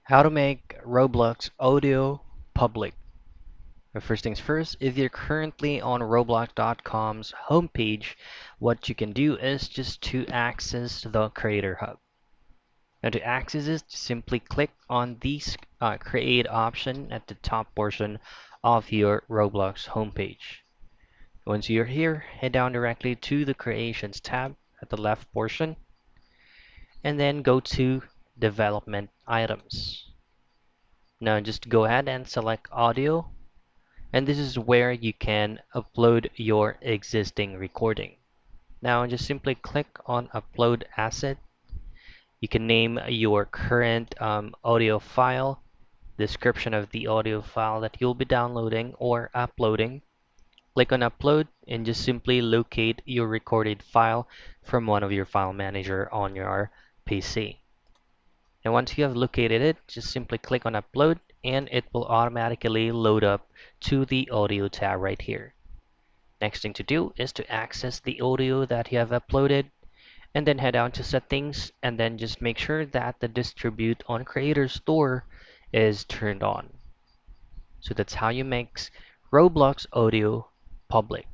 How to make Roblox audio public. But first things first, if you're currently on Roblox.com's homepage, what you can do is just to access the Creator Hub. Now to access it, simply click on the Create option at the top portion of your Roblox homepage. Once you're here, head down directly to the Creations tab at the left portion, and then go to Development Items. Now just go ahead and select Audio, and this is where you can upload your existing recording. Now just simply click on Upload Asset. You can name your current audio file, description of the audio file that you'll be downloading or uploading. Click on Upload and just simply locate your recorded file from one of your file manager on your PC. And once you have located it, just simply click on Upload and it will automatically load up to the Audio tab right here. Next thing to do is to access the audio that you have uploaded and then head down to Settings and then just make sure that the Distribute on Creator Store is turned on. So that's how you make Roblox audio public.